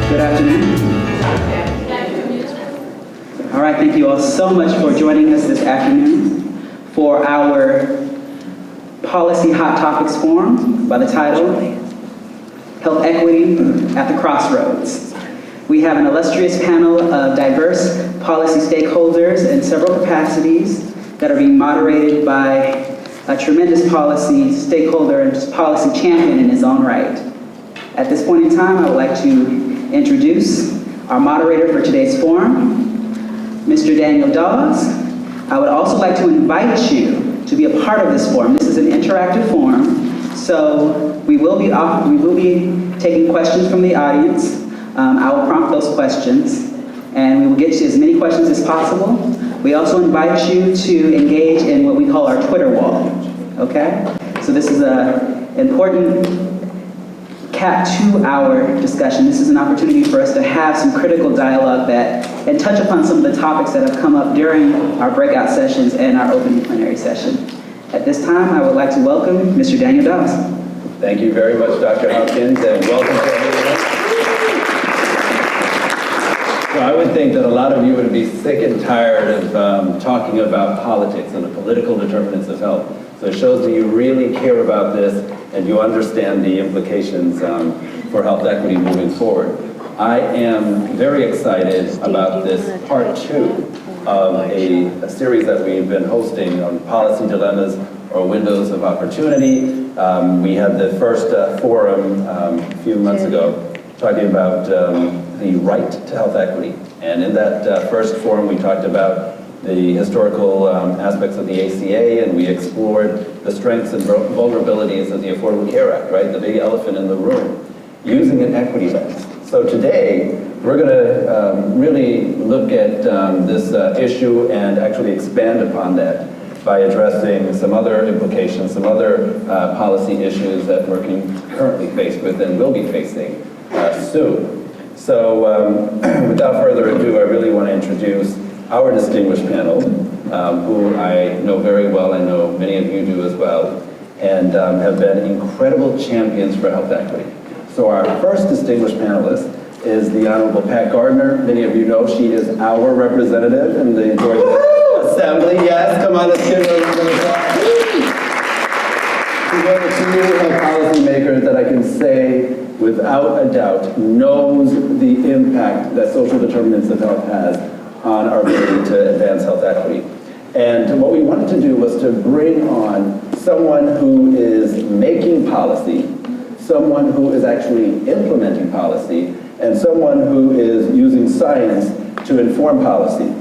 Good afternoon. All right, thank you all so much for joining us this afternoon for our Policy Hot Topics Forum by the title, Health Equity at the Crossroads. We have an illustrious panel of diverse policy stakeholders in several capacities that are being moderated by a tremendous policy stakeholder and policy champion in his own right. At this point in time, I would like to introduce our moderator for today's forum, Mr. Daniel Dawes. I would also like to invite you to be a part of this forum. This is an interactive forum, so we will be taking questions from the audience. I will prompt those questions, and we will get to as many questions as possible. We also invite you to engage in what we call our Twitter wall, okay? So this is an important cap to our discussion. This is an opportunity for us to have some critical dialogue and touch upon some of the topics that have come up during our breakout sessions and our opening plenary session. At this time, I would like to welcome Mr. Daniel Dawes. Thank you very much, Dr. Hopkins, and welcome to everyone. So I would think that a lot of you would be sick and tired of talking about politics and the political determinants of health. So it shows that you really care about this and you understand the implications for health equity moving forward. I am very excited about this part 2 of a series that we've been hosting on policy dilemmas or windows of opportunity. We had the first forum a few months ago talking about the right to health equity. And in that first forum, we talked about the historical aspects of the ACA, and we explored the strengths and vulnerabilities of the Affordable Care Act, right? The big elephant in the room, using an equity lens. So today, we're going to really look at this issue and actually expand upon that by addressing some other implications, some other policy issues that we're currently faced with and will be facing soon. So without further ado, I really want to introduce our distinguished panel, who I know very well, I know many of you do as well, and have been incredible champions for health equity. So our first distinguished panelist is the Honorable Pat Gardner. Many of you know she is our representative in the Georgia Assembly. Yes, come on, let's give her a round of applause. She's one of the two policymakers that I can say, without a doubt, knows the impact that social determinants of health has on our ability to advance health equity. And what we wanted to do was to bring on someone who is making policy, someone who is actually implementing policy, and someone who is using science to inform policy.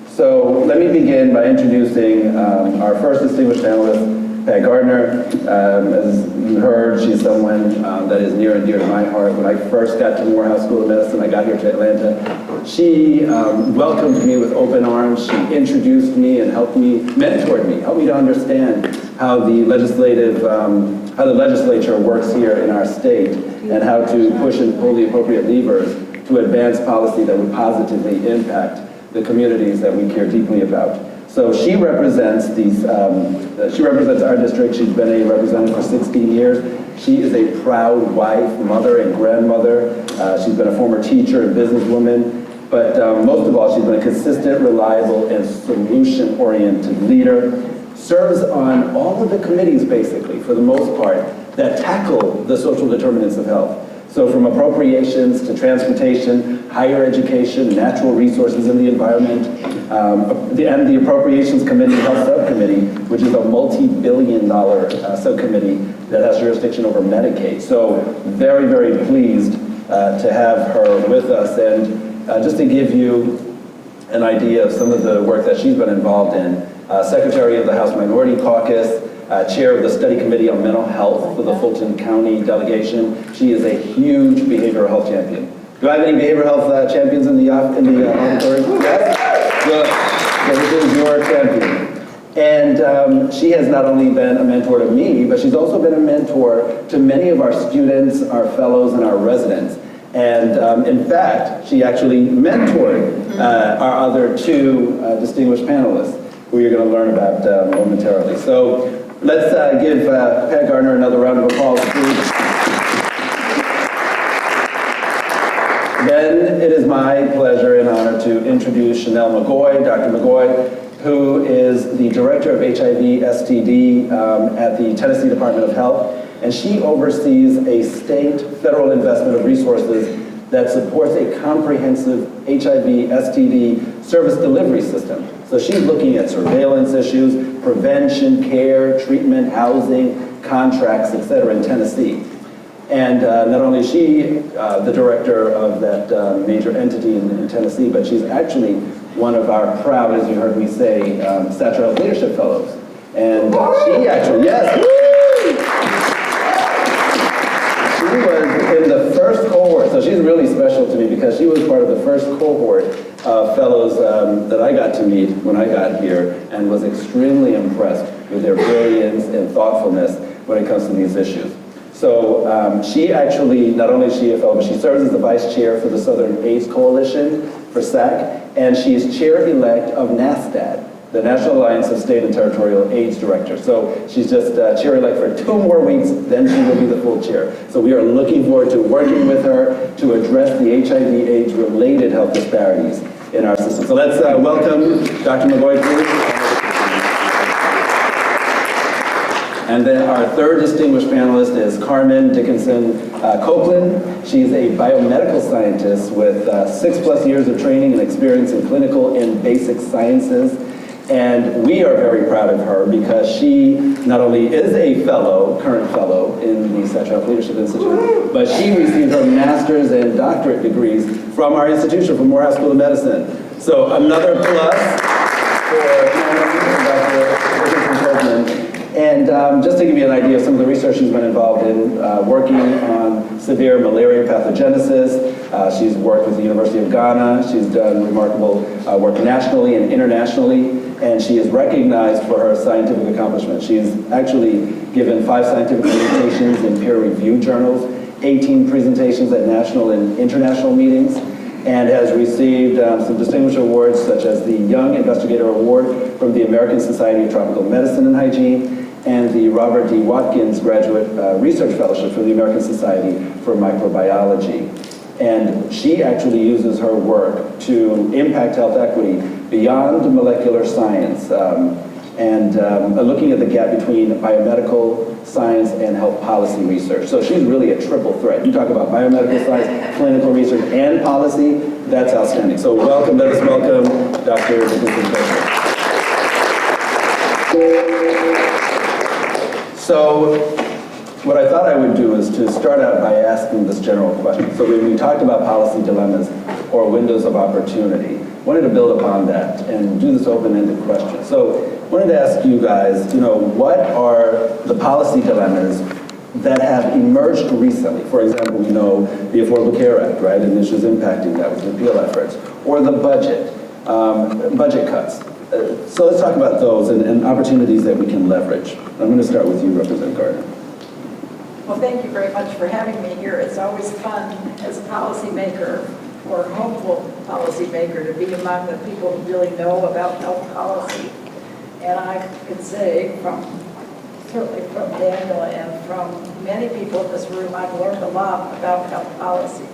So let me begin by introducing our first distinguished panelist, Pat Gardner. As you heard, she's someone that is near and dear to my heart. When I first got to Morehouse School of Medicine, I got here to Atlanta. She welcomed me with open arms. She introduced me and helped me, mentored me, helped me to understand how the legislature works here in our state and how to push and pull the appropriate levers to advance policy that would positively impact the communities that we care deeply about. So she represents our district. She's been a representative for 16 years. She is a proud wife, mother, and grandmother. She's been a former teacher and businesswoman. But most of all, she's been a consistent, reliable, and solution-oriented leader. Serves on all of the committees, basically, for the most part, that tackle the social determinants of health. So from appropriations to transportation, higher education, natural resources in the environment, and the Appropriations Committee, Health Subcommittee, which is a multi-billion-dollar subcommittee that has jurisdiction over Medicaid. So very, very pleased to have her with us. And just to give you an idea of some of the work that she's been involved in, Secretary of the House Minority Caucus, Chair of the Study Committee on Mental Health for the Fulton County delegation. She is a huge behavioral health champion. Do I have any behavioral health champions in the auditorium? Yes? Good. So this is your champion. And she has not only been a mentor to me, but she's also been a mentor to many of our students, our fellows, and our residents. And in fact, she actually mentored our other two distinguished panelists, who you're going to learn about momentarily. So let's give Pat Gardner another round of applause, please. Then it is my pleasure and honor to introduce Chanel McGoy, Dr. McGoy, who is the Director of HIV/STD at the Tennessee Department of Health, and she oversees a state federal investment of resources that supports a comprehensive HIV/STD service delivery system. So she's looking at surveillance issues, prevention, care, treatment, housing, contracts, et cetera, in Tennessee. And not only is she the director of that major entity in Tennessee, but she's actually one of our proud, as you heard me say, Stature Health Leadership Fellows. And she actually, yes, she was in the first cohort, so she's really special to me because she was part of the first cohort of fellows that I got to meet when I got here and was extremely impressed with their brilliance and thoughtfulness when it comes to these issues. So she actually, not only is she a fellow, but she serves as the vice chair for the Southern AIDS Coalition for SAC, and she is chair-elect of NASTAD, the National Alliance of State and Territorial AIDS Directors. So she's just chair-elect for 2 more weeks, then she will be the full chair. So we are looking forward to working with her to address the HIV/AIDS-related health disparities in our system. So let's welcome Dr. McGoy, please. And then our third distinguished panelist is Carmen Dickinson Copeland. She's a biomedical scientist with 6+ years of training and experience in clinical and basic sciences. And we are very proud of her because she not only is a fellow, current fellow in the Stature Health Leadership Institute, but she received her master's and doctorate degrees from our institution, from Morehouse School of Medicine. So another plus for Dr. Dickinson Copeland. And just to give you an idea of some of the research she's been involved in, working on severe malaria pathogenesis. She's worked with the University of Ghana. She's done remarkable work nationally and internationally, and she is recognized for her scientific accomplishments. She's actually given 5 scientific presentations in peer-reviewed journals, 18 presentations at national and international meetings, and has received some distinguished awards such as the Young Investigator Award from the American Society of Tropical Medicine and Hygiene, and the Robert D. Watkins Graduate Research Fellowship from the American Society for Microbiology. And she actually uses her work to impact health equity beyond molecular science and looking at the gap between biomedical science and health policy research. So she's really a triple threat. You talk about biomedical science, clinical research, and policy, that's outstanding. So welcome, let us welcome Dr. Dickinson. So what I thought I would do is to start out by asking this general question. So when we talked about policy dilemmas or windows of opportunity, I wanted to build upon that and do this open-ended question. So I wanted to ask you guys, what are the policy dilemmas that have emerged recently? For example, we know the Affordable Care Act, right, and issues impacting that with repeal efforts, or the budget, budget cuts. So let's talk about those and opportunities that we can leverage. I'm going to start with you, Representative Gardner. Well, thank you very much for having me here. It's always fun as a policymaker or hopeful policymaker to be among the people who really know about health policy. And I could say certainly from Daniel and from many people in this room, I've learned a lot about health policy.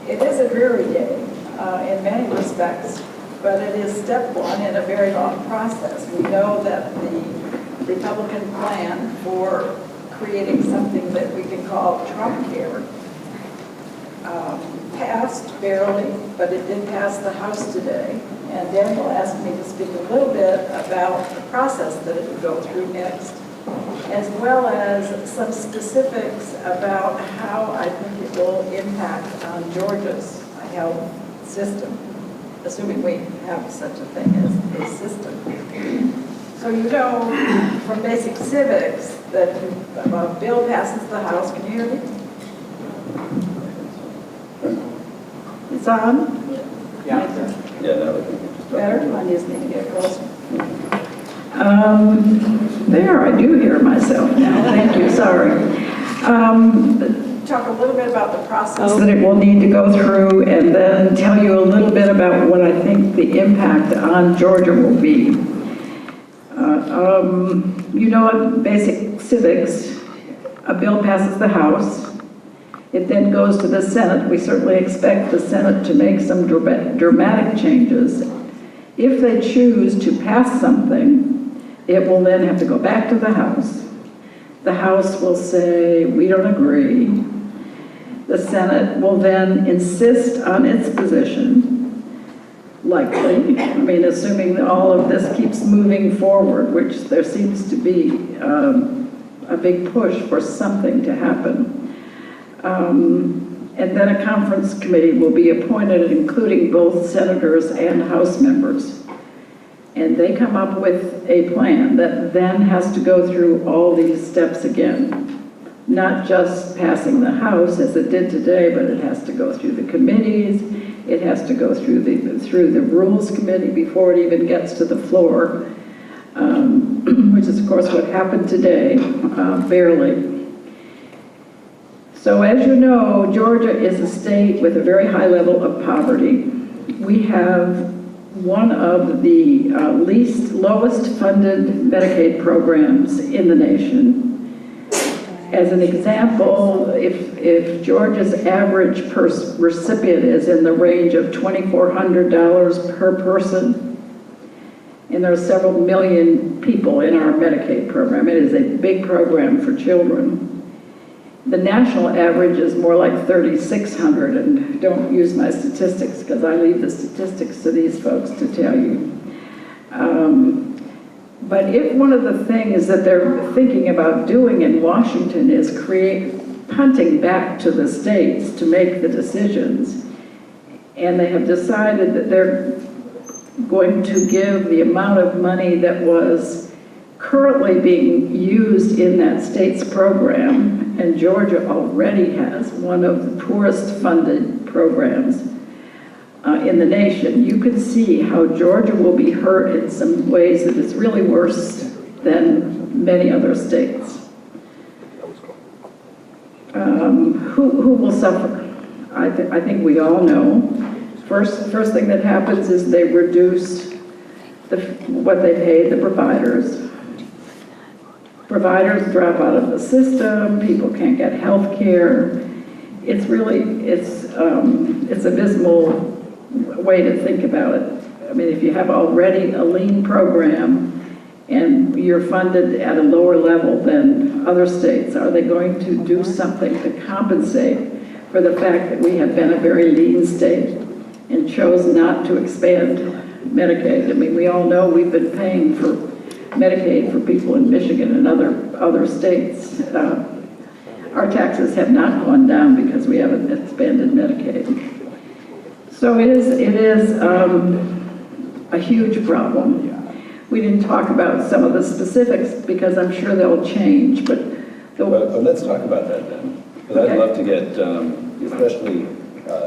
It is a dreary day in many respects, but it is step one in a very long process. We know that the Republican plan for creating something that we can call Trump care passed barely, but it did pass the House today. And Daniel asked me to speak a little bit about the process that it would go through next, as well as some specifics about how I think it will impact on Georgia's health system, assuming we have such a thing as a system. So you know from basic civics that if a bill passes the House, can you hear me? It's on? Yeah, that would be Better? I just need to get closer. There, I do hear myself now. Thank you, sorry. Talk a little bit about the process. That it will need to go through and then tell you a little bit about what I think the impact on Georgia will be. You know, basic civics, a bill passes the House. It then goes to the Senate. We certainly expect the Senate to make some dramatic changes. If they choose to pass something, it will then have to go back to the House. The House will say, we don't agree. The Senate will then insist on its position, likely. I mean, assuming that all of this keeps moving forward, which there seems to be a big push for something to happen. And then a conference committee will be appointed, including both senators and House members. And they come up with a plan that then has to go through all these steps again. Not just passing the House as it did today, but it has to go through the committees. It has to go through the Rules Committee before it even gets to the floor, which is, of course, what happened today, barely. So as you know, Georgia is a state with a very high level of poverty. We have one of the lowest funded Medicaid programs in the nation. As an example, if Georgia's average recipient is in the range of $2,400 per person, and there are several million people in our Medicaid program, it is a big program for children. The national average is more like $3,600, and don't use my statistics because I leave the statistics to these folks to tell you. But if one of the things that they're thinking about doing in Washington is punting back to the states to make the decisions, and they have decided that they're going to give the amount of money that was currently being used in that state's program, and Georgia already has one of the poorest funded programs in the nation, you can see how Georgia will be hurt in some ways that is really worse than many other states. Who will suffer? I think we all know. First thing that happens is they reduce what they pay the providers. Providers drop out of the system. People can't get health care. It's abysmal way to think about it. I mean, if you have already a lean program and you're funded at a lower level than other states, are they going to do something to compensate for the fact that we have been a very lean state and chose not to expand Medicaid? I mean, we all know we've been paying for Medicaid for people in Michigan and other states. Our taxes have not gone down because we haven't expanded Medicaid. So it is a huge problem. We didn't talk about some of the specifics because I'm sure they'll change, but let's talk about that then. Because Okay. I'd love to get, especially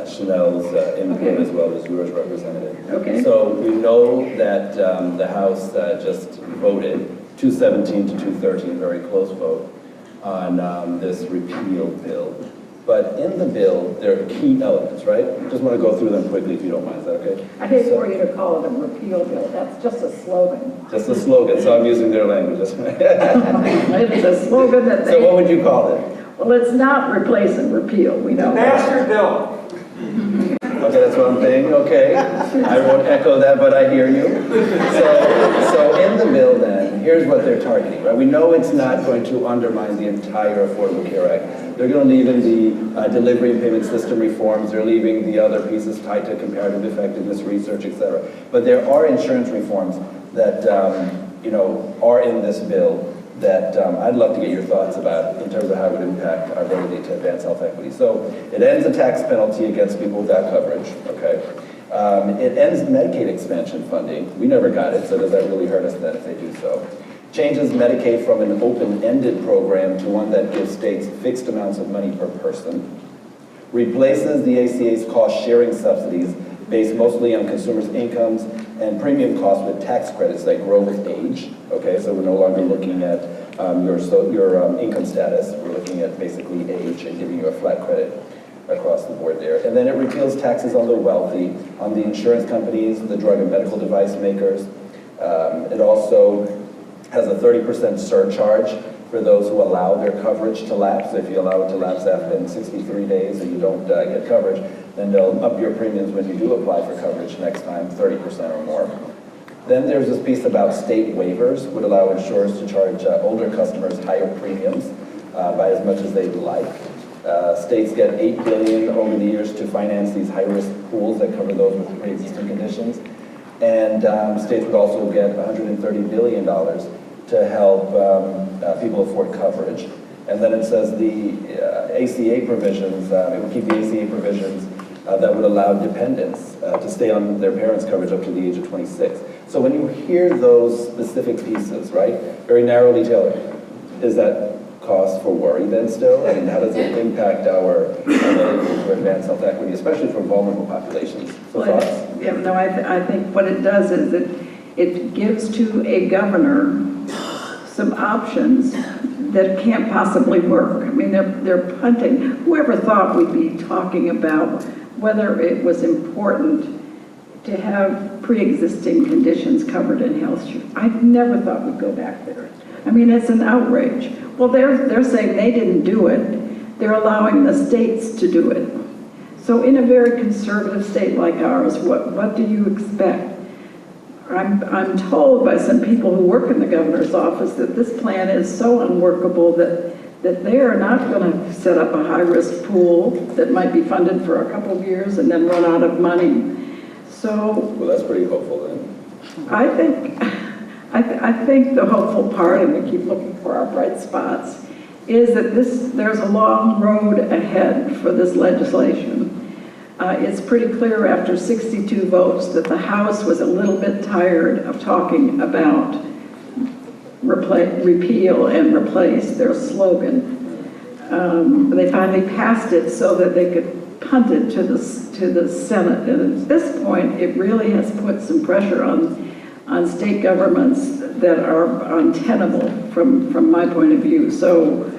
Chanel's input Okay. as well as yours, Representative. Okay. So we know that the House just voted 217 to 213, very close vote, on this repeal bill. But in the bill, there are key elements, right? Just want to go through them quickly if you don't mind, is that okay? I hate for you to call it a repeal bill. That's just a slogan. Just a slogan, so I'm using their language. It's a slogan that So what would you call it? well, it's not replace and repeal, we know. Bastard bill. Okay, that's what I'm saying, okay. I won't echo that, but I hear you. So in the bill then, here's what they're targeting, right? We know it's not going to undermine the entire Affordable Care Act. They're going to leave in the delivery and payment system reforms. They're leaving the other pieces tied to comparative effectiveness research, et cetera. But there are insurance reforms that, are in this bill that I'd love to get your thoughts about in terms of how it would impact our ability to advance health equity. So it ends a tax penalty against people without coverage, okay? It ends Medicaid expansion funding. We never got it, so does that really hurt us then if they do so? Changes Medicaid from an open-ended program to one that gives states fixed amounts of money per person. Replaces the ACA's cost-sharing subsidies based mostly on consumers' incomes and premium costs with tax credits that grow with age. Okay, so we're no longer looking at your income status. We're looking at basically age and giving you a flat credit across the board there. And then it repeals taxes on the wealthy, on the insurance companies, the drug and medical device makers. It also has a 30% surcharge for those who allow their coverage to lapse. If you allow it to lapse after 63 days and you don't get coverage, then they'll up your premiums when you do apply for coverage next time, 30% or more. Then there's this piece about state waivers would allow insurers to charge older customers higher premiums by as much as they'd like. States get $8 billion over the years to finance these high-risk pools that cover those with pre-existing conditions. And states would also get $130 billion to help people afford coverage. And then it says the ACA provisions, it would keep the ACA provisions that would allow dependents to stay on their parents' coverage up to the age of 26. So when you hear those specific pieces, right, very narrowly tailored, is that cause for worry then still? I mean, how does it impact our ability to advance health equity, especially for vulnerable populations? So Well, thoughts? yeah, no, I think what it does is it gives to a governor some options that can't possibly work. I mean, they're punting. Whoever thought we'd be talking about whether it was important to have pre-existing conditions covered in health insurance? I never thought we'd go back there. I mean, it's an outrage. Well, they're saying they didn't do it. They're allowing the states to do it. So in a very conservative state like ours, what do you expect? I'm told by some people who work in the governor's office that this plan is so unworkable that they are not going to set up a high-risk pool that might be funded for a couple of years and then run out of money. So Well, that's pretty hopeful then. I think the hopeful part, and we keep looking for our bright spots, is that there's a long road ahead for this legislation. It's pretty clear after 62 votes that the House was a little bit tired of talking about repeal and replace, their slogan. They finally passed it so that they could punt it to the Senate. And at this point, it really has put some pressure on state governments that are untenable from my point of view. So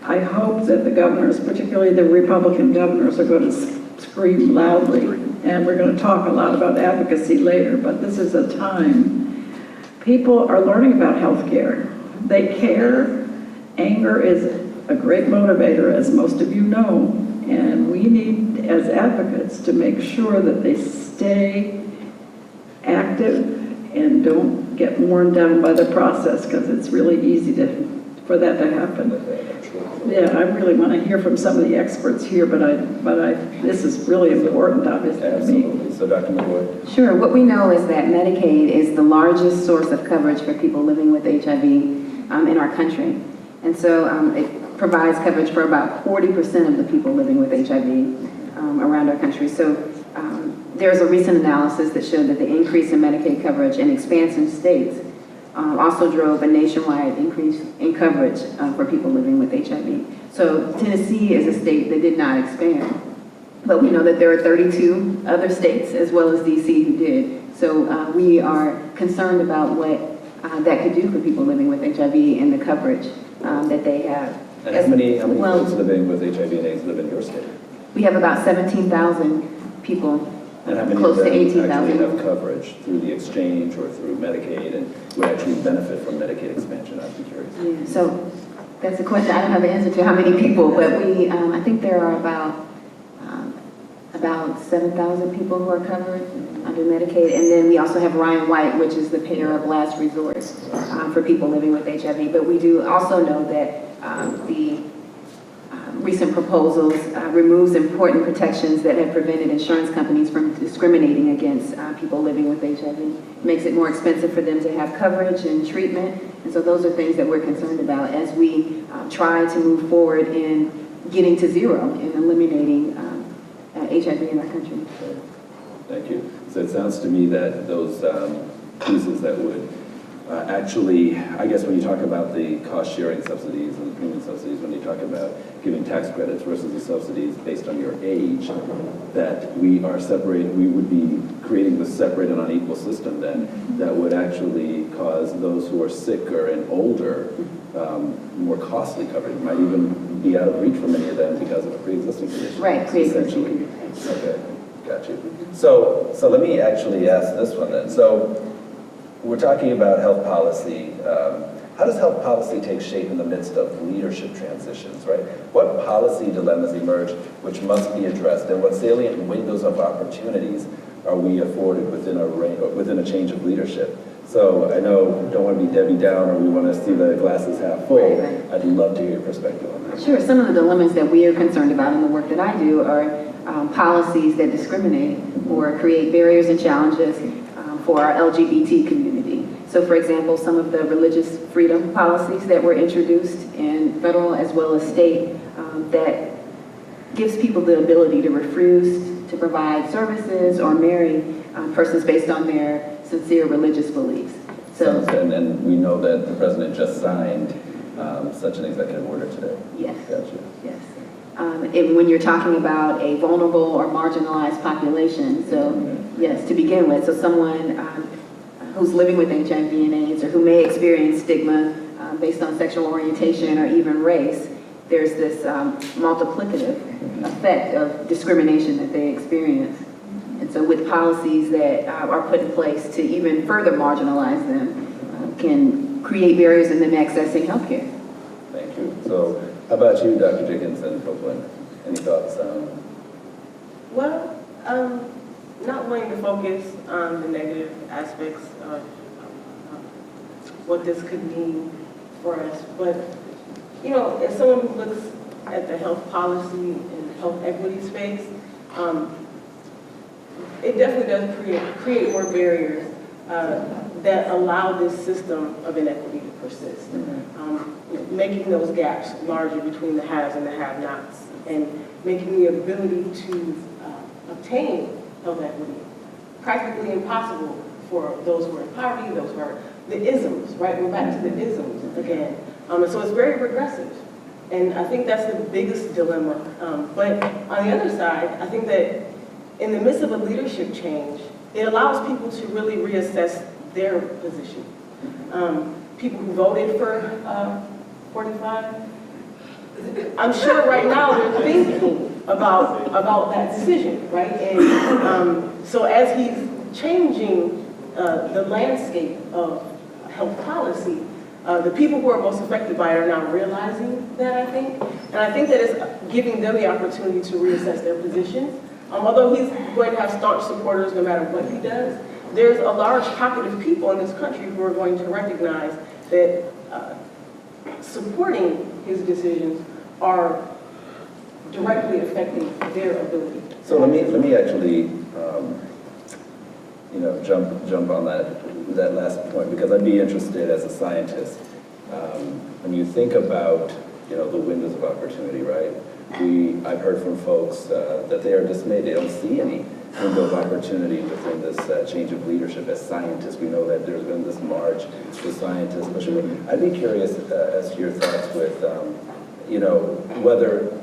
I hope that the governors, particularly the Republican governors, are going to scream loudly. And we're going to talk a lot about advocacy later, but this is a time. People are learning about health care. They care. Anger is a great motivator, as most of you know. And we need, as advocates, to make sure that they stay active and don't get worn down by the process, because it's really easy for that to happen. Yeah, I really want to hear from some of the experts here, but this is really important, obviously, to me. Absolutely. So Dr. McCoy? Sure. What we know is that Medicaid is the largest source of coverage for people living with HIV in our country. And so it provides coverage for about 40% of the people living with HIV around our country. So there's a recent analysis that showed that the increase in Medicaid coverage in expansive states also drove a nationwide increase in coverage for people living with HIV. So Tennessee is a state that did not expand, but we know that there are 32 other states as well as DC who did. So we are concerned about what that could do for people living with HIV and the coverage that they have. And how many folks living with HIV and AIDS live in your state? We have about 17,000 people. And how many Close of to them 18,000. actually have coverage through the exchange or through Medicaid and would actually benefit from Medicaid expansion? I'd be curious. Yeah, so that's a question I don't have an answer to how many people, but we, I think there are about 7,000 people who are covered under Medicaid. And then we also have Ryan White, which is the payer of last resort for people living with HIV. But we do also know that the recent proposals removes important protections that have prevented insurance companies from discriminating against people living with HIV. It makes it more expensive for them to have coverage and treatment. And so those are things that we're concerned about as we try to move forward in getting to zero and eliminating HIV in our country. Thank you. So it sounds to me that those pieces that would actually, I guess when you talk about the cost-sharing subsidies and the premium subsidies, when you talk about giving tax credits versus the subsidies based on your age, that we are separating, we would be creating this separate and unequal system then that would actually cause those who are sicker and older more costly coverage. It might even be out of reach for many of them because of a pre-existing condition. Right, pre-existing Essentially. Okay, got you. So let me actually ask this one then. So we're talking about health policy how does health policy take shape in the midst of leadership transitions, right? What policy dilemmas emerge which must be addressed, and what salient windows of opportunities are we afforded within a change of leadership? So I know you don't want to be Debbie Downer, we want to see the glasses half full. Right. I'd love to hear your perspective on that. Sure, some of the dilemmas that we are concerned about in the work that I do are policies that discriminate or create barriers and challenges for our LGBT community. So for example, some of the religious freedom policies that were introduced in federal as well as state that gives people the ability to refuse to provide services or marry persons based on their sincere religious beliefs. So, and we know that the president just signed such an executive order today. yes. Gotcha. Yes. And when you're talking about a vulnerable or marginalized population, so yes, to begin with, so someone who's living with HIV and AIDS or who may experience stigma based on sexual orientation or even race, there's this multiplicative effect of discrimination that they experience. And so with policies that are put in place to even further marginalize them can create barriers in them accessing healthcare. Thank you. So how about you, Dr. Dickinson Copeland? Any thoughts? Well, not wanting to focus on the negative aspects of what this could mean for us, but you know, as someone who looks at the health policy and health equity space, it definitely does create more barriers that allow this system of inequity to persist, making those gaps larger between the haves and the have-nots, and making the ability to obtain health equity practically impossible for those who are in poverty, those who are the isms, right? We're back to the isms again. And so it's very regressive. And I think that's the biggest dilemma. But on the other side, I think that in the midst of a leadership change, it allows people to really reassess their position. People who voted for 45, I'm sure right now they're thinking about that decision, right? And so as he's changing the landscape of health policy, the people who are most affected by it are now realizing that, I think. And I think that it's giving them the opportunity to reassess their positions. Although he's going to have staunch supporters no matter what he does, there's a large pocket of people in this country who are going to recognize that supporting his decisions are directly affecting their ability. So let me actually, jump on that last point, because I'd be interested as a scientist. When you think about, the windows of opportunity, right? I've heard from folks that they are dismayed. They don't see any window of opportunity within this change of leadership as scientists. We know that there's been this march to scientists. But I'd be curious as to your thoughts with, whether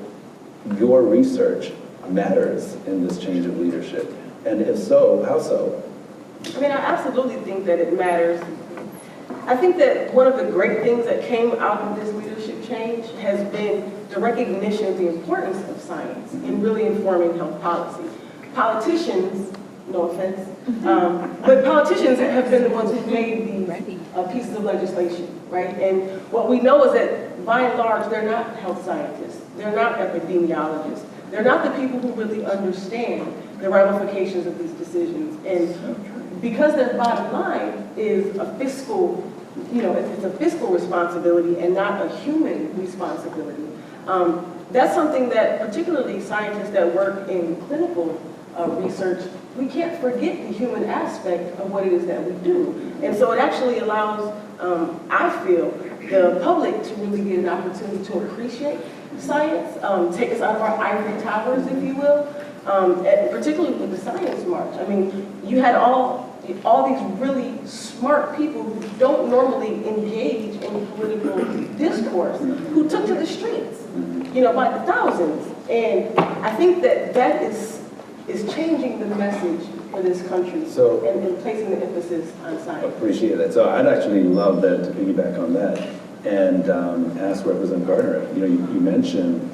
your research matters in this change of leadership. And if so, how so? I mean, I absolutely think that it matters. I think that one of the great things that came out of this leadership change has been the recognition of the importance of science in really informing health policy. Politicians, no offense, but politicians have been the ones who made these pieces of legislation, right? And what we know is that by and large, they're not health scientists. They're not epidemiologists. They're not the people who really understand the ramifications of these decisions. And because their bottom line is a fiscal, it's a fiscal responsibility and not a human responsibility, that's something that particularly scientists that work in clinical research, we can't forget the human aspect of what it is that we do. And so it actually allows, I feel, the public to really get an opportunity to appreciate science, take us out of our ivory towers, if you will, and particularly with the Science March. I mean, you had all these really smart people who don't normally engage in political discourse, who took to the streets, by the thousands. And I think that is changing the message for this country and placing the emphasis on science. Appreciate that. So I'd actually love that, to piggyback on that, and ask Representative Gardner. You mentioned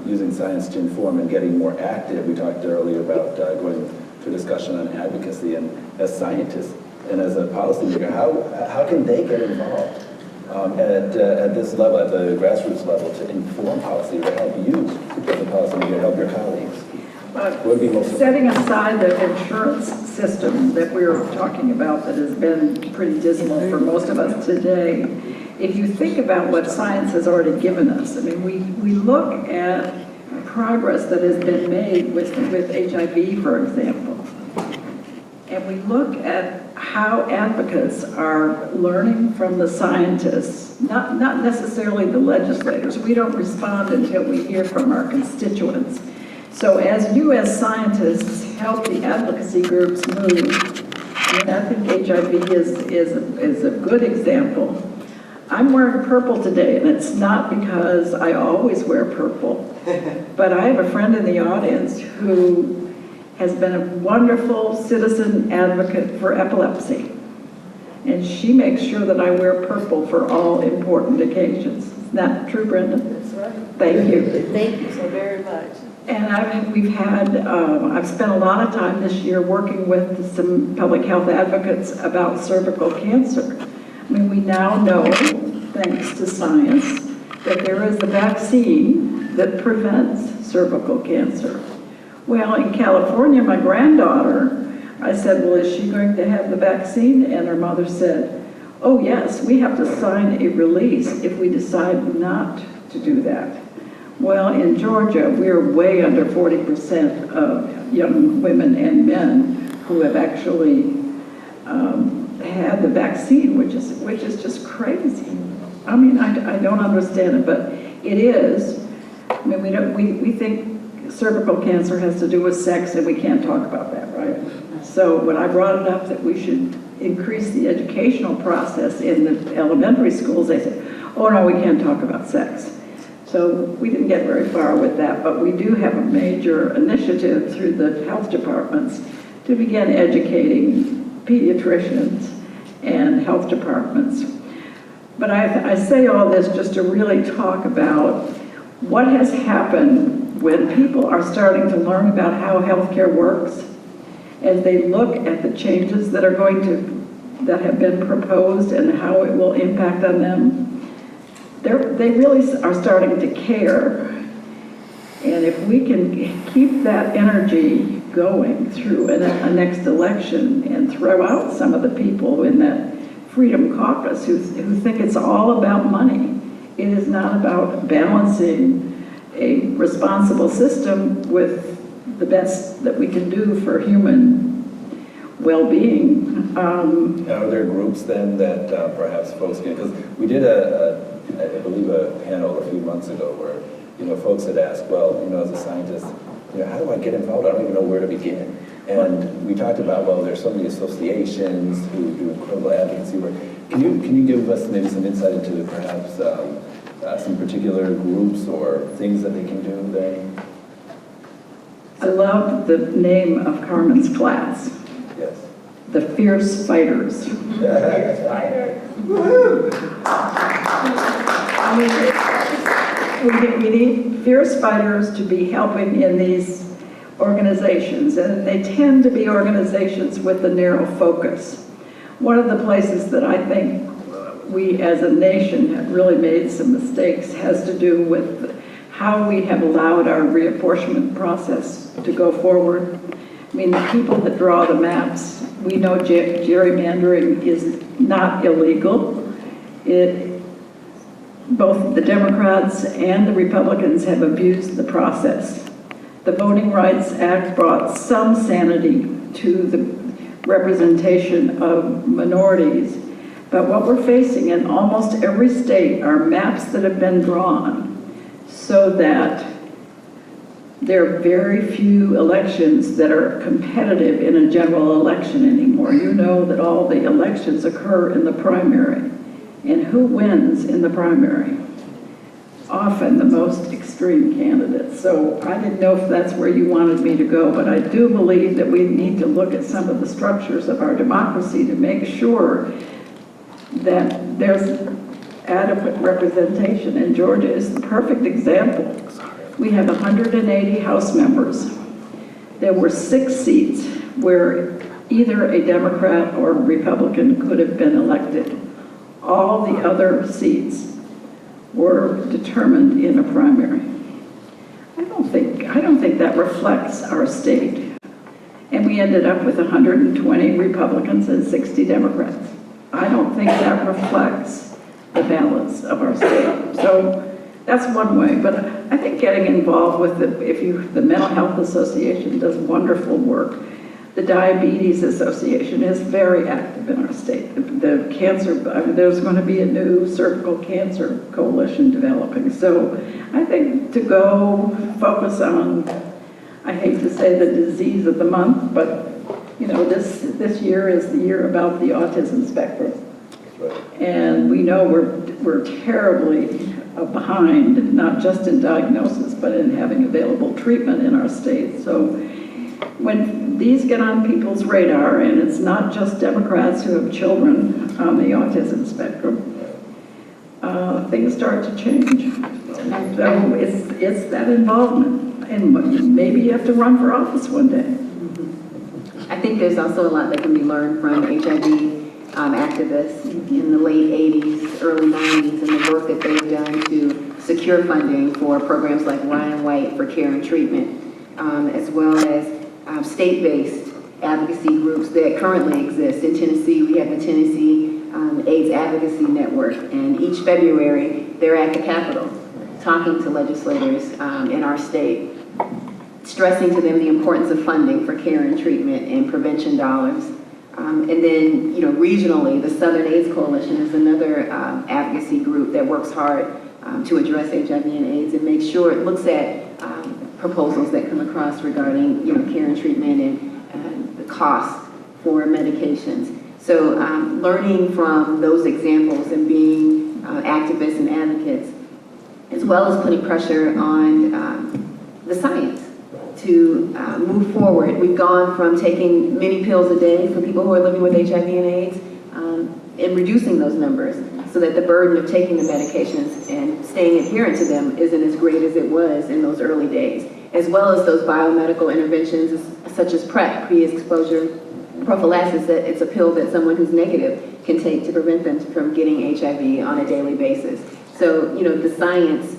using science to inform and getting more active. We talked earlier about going to a discussion on advocacy, and as scientists and as a policymaker, how can they get involved? at this level, at the grassroots level, to inform policy, to help you as a policymaker, to help your colleagues? What would be most Setting aside the insurance system that we were talking about that has been pretty dismal for most of us today, if you think about what science has already given us, I mean, we look at progress that has been made with HIV, for example, and we look at how advocates are learning from the scientists, not necessarily the legislators. We don't respond until we hear from our constituents. So as you as scientists help the advocacy groups move, and I think HIV is a good example. I'm wearing purple today, and it's not because I always wear purple, but I have a friend in the audience who has been a wonderful citizen advocate for epilepsy. And she makes sure that I wear purple for all important occasions. Isn't that true, Brenda? That's right. Thank you. Thank you so very much. And I've spent a lot of time this year working with some public health advocates about cervical cancer. I mean, we now know, thanks to science, that there is a vaccine that prevents cervical cancer. Well, in California, my granddaughter, I said, well, is she going to have the vaccine? And her mother said, oh, yes, we have to sign a release if we decide not to do that. Well, in Georgia, we're way under 40% of young women and men who have actually had the vaccine, which is just crazy. I mean, I don't understand it, but it is. I mean, we think cervical cancer has to do with sex, and we can't talk about that, right? So when I brought it up that we should increase the educational process in the elementary schools, they said, oh no, we can't talk about sex. So we didn't get very far with that, but we do have a major initiative through the health departments to begin educating pediatricians and health departments. But I say all this just to really talk about what has happened when people are starting to learn about how healthcare works, as they look at the changes that have been proposed and how it will impact on them. They really are starting to care. And if we can keep that energy going through a next election and throw out some of the people in that Freedom Caucus who think it's all about money. It is not about balancing a responsible system with the best that we can do for human well-being. Are there groups then that perhaps folks can, because we did I believe a panel a few months ago where, folks had asked, well, as a scientist, how do I get involved? I don't even know where to begin. And we talked about, well, there's so many associations who do incredible advocacy work. Can you give us maybe some insight into perhaps some particular groups or things that they can do there? I love the name of Carmen's class. Yes. The Fierce Fighters. Fierce Fighters. We need fierce fighters to be helping in these organizations, and they tend to be organizations with a narrow focus. One of the places that I think we as a nation have really made some mistakes has to do with how we have allowed our reapportionment process to go forward. I mean, the people that draw the maps, we know gerrymandering is not illegal. Both the Democrats and the Republicans have abused the process. The Voting Rights Act brought some sanity to the representation of minorities, but what we're facing in almost every state are maps that have been drawn so that there are very few elections that are competitive in a general election anymore. You know that all the elections occur in the primary. And who wins in the primary? Often the most extreme candidates. So I didn't know if that's where you wanted me to go, but I do believe that we need to look at some of the structures of our democracy to make sure that there's adequate representation. And Georgia is the perfect example. We have 180 House members. There were 6 seats where either a Democrat or a Republican could have been elected. All the other seats were determined in a primary. I don't think that reflects our state. And we ended up with 120 Republicans and 60 Democrats. I don't think that reflects the balance of our state. So that's one way, but I think getting involved with the Mental Health Association does wonderful work. The Diabetes Association is very active in our state. The cancer, there's going to be a new cervical cancer coalition developing. So I think to go focus on, I hate to say the disease of the month, but you know, this year is the year about the autism spectrum. And we know we're terribly behind, not just in diagnosis, but in having available treatment in our state. So when these get on people's radar, and it's not just Democrats who have children on the autism spectrum, things start to change. So it's that involvement, and maybe you have to run for office one day. I think there's also a lot that can be learned from HIV activists in the late 80s, early 90s, and the work that they've done to secure funding for programs like Ryan White for care and treatment, as well as state-based advocacy groups that currently exist. In Tennessee, we have the Tennessee AIDS Advocacy Network, and each February, they're at the Capitol talking to legislators in our state, stressing to them the importance of funding for care and treatment and prevention dollars. And then, you know, regionally, the Southern AIDS Coalition is another advocacy group that works hard to address HIV and AIDS and make sure it looks at proposals that come across regarding, you know, care and treatment and the cost for medications. So learning from those examples and being activists and advocates, as well as putting pressure on the science to move forward. We've gone from taking many pills a day for people who are living with HIV and AIDS and reducing those numbers so that the burden of taking the medications and staying adherent to them isn't as great as it was in those early days, as well as those biomedical interventions such as PrEP, pre-exposure prophylaxis. That it's a pill that someone who's negative can take to prevent them from getting HIV on a daily basis. So, you know, the science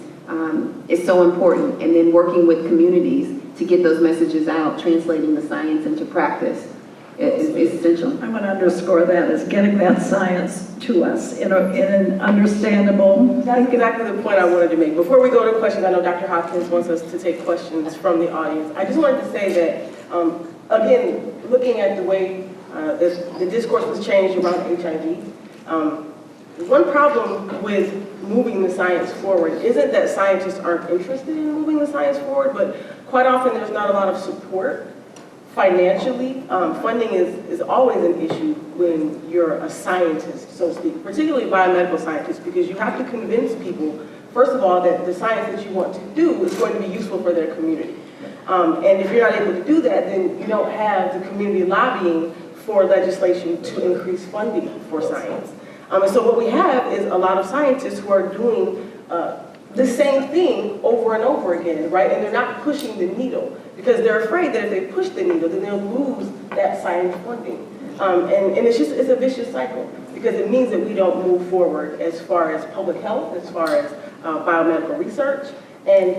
is so important, and then working with communities to get those messages out, translating the science into practice is essential. I want to underscore that as getting that science to us in an understandable. That's exactly the point I wanted to make. Before we go to questions, I know Dr. Hopkins wants us to take questions from the audience. I just wanted to say that, again, looking at the way the discourse was changed around HIV, one problem with moving the science forward isn't that scientists aren't interested in moving the science forward, but quite often there's not a lot of support financially. Funding is always an issue when you're a scientist, so to speak, particularly biomedical scientists, because you have to convince people, first of all, that the science that you want to do is going to be useful for their community. And if you're not able to do that, then you don't have the community lobbying for legislation to increase funding for science. And so what we have is a lot of scientists who are doing the same thing over and over again, right? And they're not pushing the needle because they're afraid that if they push the needle, then they'll lose that science funding. And it's a vicious cycle because it means that we don't move forward as far as public health, as far as biomedical research. And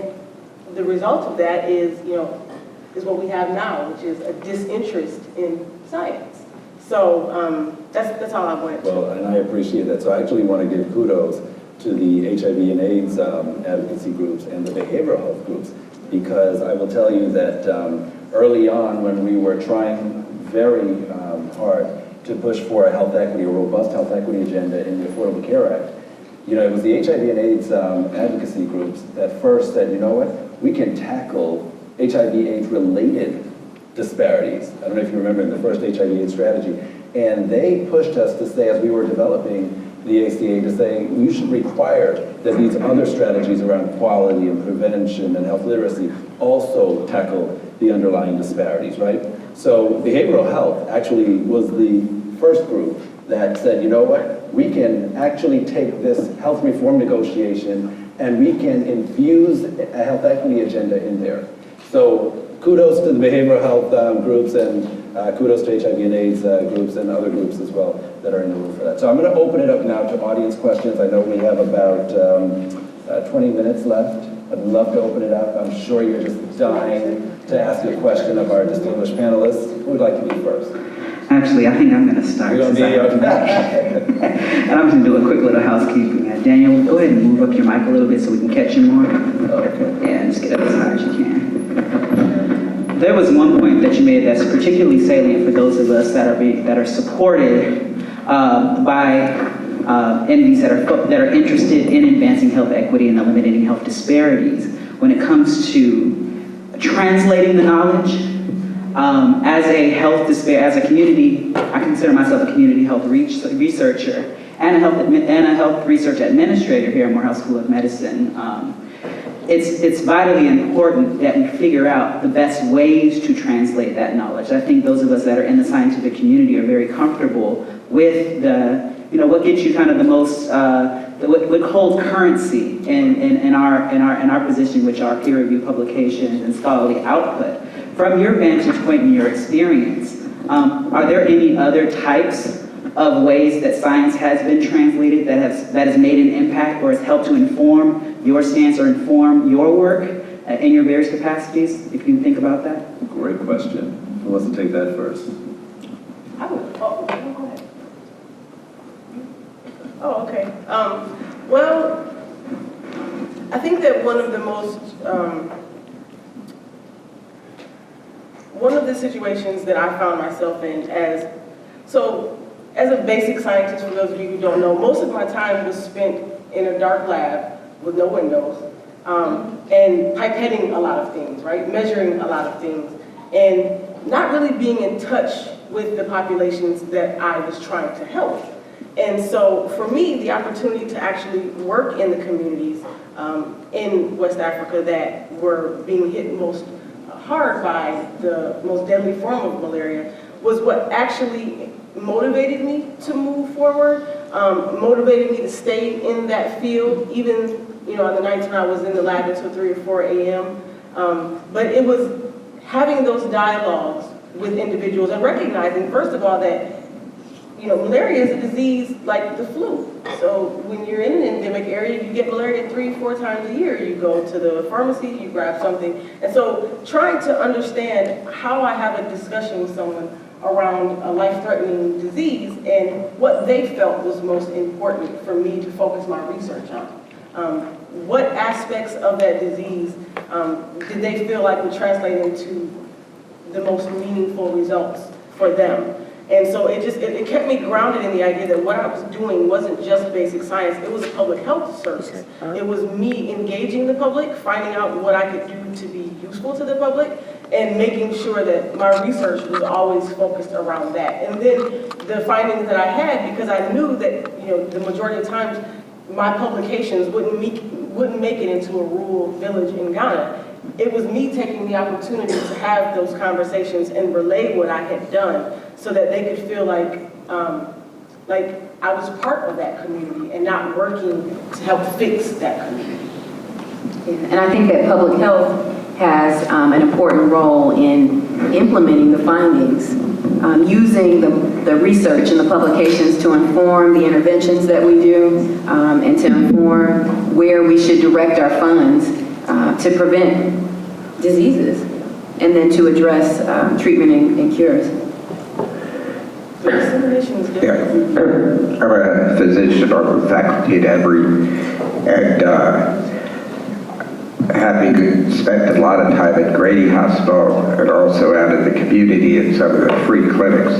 the result of that is, you know, is what we have now, which is a disinterest in science. So that's all I wanted to. Well, and I appreciate that. So I actually want to give kudos to the HIV and AIDS advocacy groups and the behavioral health groups, because I will tell you that early on when we were trying very hard to push for a health equity, a robust health equity agenda in the Affordable Care Act, you know, it was the HIV and AIDS advocacy groups that first said, you know what, we can tackle HIV/AIDS related disparities. I don't know if you remember the first HIV/AIDS strategy. And they pushed us to say, as we were developing the ACA, to say you should require that these other strategies around quality and prevention and health literacy also tackle the underlying disparities, right? So behavioral health actually was the first group that said, you know what, we can actually take this health reform negotiation and we can infuse a health equity agenda in there. So kudos to the behavioral health groups and kudos to HIV and AIDS groups and other groups as well that are in the room for that. So I'm going to open it up now to audience questions. I know we have about 20 minutes left. I'd love to open it up. I'm sure you're just dying to ask a question of our distinguished panelists. Who would like to be first? Actually, I think I'm going to start. You're gonna be, And I'm just going to do a quick little housekeeping. Daniel, go ahead and move up your mic a little bit so we can catch you more. Okay. And just get up as high as you can. There was one point that you made that's particularly salient for those of us that are supported by entities that are interested in advancing health equity and eliminating health disparities. When it comes to translating the knowledge, as a community, I consider myself a community health researcher and a health research administrator here at Morehouse School of Medicine. It's vitally important that we figure out the best ways to translate that knowledge. I think those of us that are in the scientific community are very comfortable with what gets you kind of the most, what holds currency in our position, which are peer reviewed publications and scholarly output. From your vantage point and your experience, are there any other types of ways that science has been translated that has made an impact or has helped to inform your stance or inform your work in your various capacities, if you can think about that? Great question. Who wants to take that first? I would, go ahead. Oh, okay. Well, I think that one of the situations that I found myself in as a basic scientist, for those of you who don't know, most of my time was spent in a dark lab with no windows, and pipetting a lot of things, right? Measuring a lot of things, and not really being in touch with the populations that I was trying to help. And so for me, the opportunity to actually work in the communities in West Africa that were being hit most hard by the most deadly form of malaria was what actually motivated me to move forward, motivated me to stay in that field, even on the nights when I was in the lab until 3 or 4 a.m. But it was having those dialogues with individuals and recognizing, first of all, that malaria is a disease like the flu. So when you're in an endemic area, you get malaria 3-4 times a year. You go to the pharmacy, you grab something. And so trying to understand how I have a discussion with someone around a life-threatening disease and what they felt was most important for me to focus my research on. What aspects of that disease did they feel like would translate into the most meaningful results for them? And so it kept me grounded in the idea that what I was doing wasn't just basic science, it was a public health service. It was me engaging the public, finding out what I could do to be useful to the public, and making sure that my research was always focused around that. And then the findings that I had, because I knew that the majority of times my publications wouldn't make it into a rural village in Ghana. It was me taking the opportunity to have those conversations and relay what I had done so that they could feel like I was part of that community and not working to help fix that community. Yeah, and I think that public health has an important role in implementing the findings, using the research and the publications to inform the interventions that we do, and to inform where we should direct our funds to prevent diseases, and then to address treatment and cures. Yeah, I'm a physician on the faculty at Emory, and having spent a lot of time at Grady Hospital and also out in the community in some of the free clinics,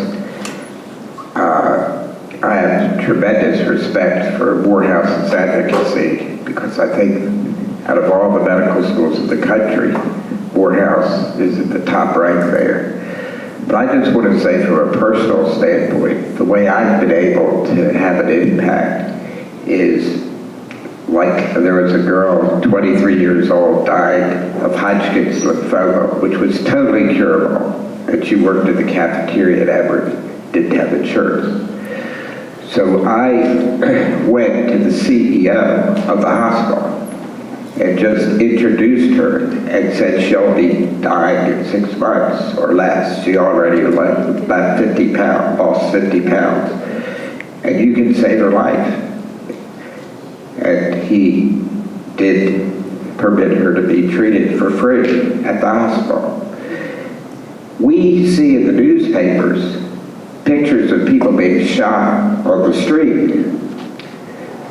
I have tremendous respect for Morehouse's advocacy, because I think out of all the medical schools in the country, Morehouse is at the top rank there. But I just want to say, from a personal standpoint, the way I've been able to have an impact is like there was a girl, 23 years old, died of Hodgkin's lymphoma, which was totally curable, and she worked in the cafeteria at Emory, didn't have insurance. So I went to the CEO of the hospital and just introduced her and said she'll be dying in 6 months or less. She already lost 50 pounds. And you can save her life. And he did permit her to be treated for free at the hospital. We see in the newspapers pictures of people being shot on the street.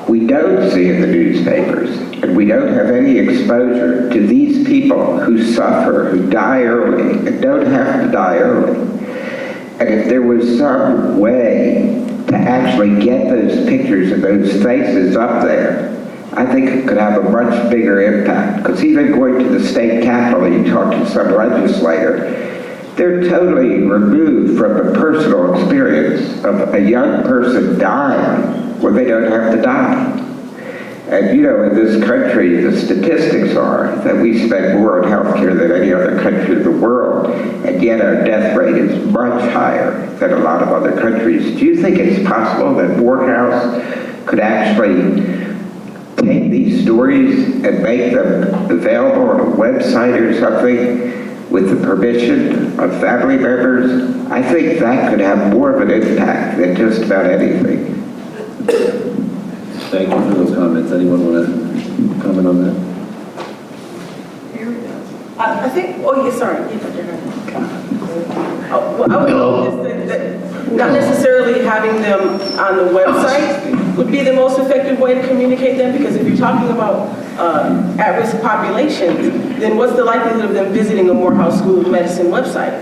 We don't see in the newspapers, and we don't have any exposure to these people who suffer, who die early, and don't have to die early. And if there was some way to actually get those pictures and those faces up there, I think it could have a much bigger impact. Because even going to the state capitol, you talk to some legislator, they're totally removed from the personal experience of a young person dying where they don't have to die. And you know, in this country, the statistics are that we spend more on healthcare than any other country in the world, and yet our death rate is much higher than a lot of other countries. Do you think it's possible that Morehouse could actually take these stories and make them available on a website or something with the permission of family members? I think that could have more of an impact than just about anything. Thank you for those comments. Anyone want to comment on that? I think, oh, yeah, sorry. Well, I would just say that not necessarily having them on the website would be the most effective way to communicate them, because if you're talking about at-risk populations, then what's the likelihood of them visiting a Morehouse School of Medicine website?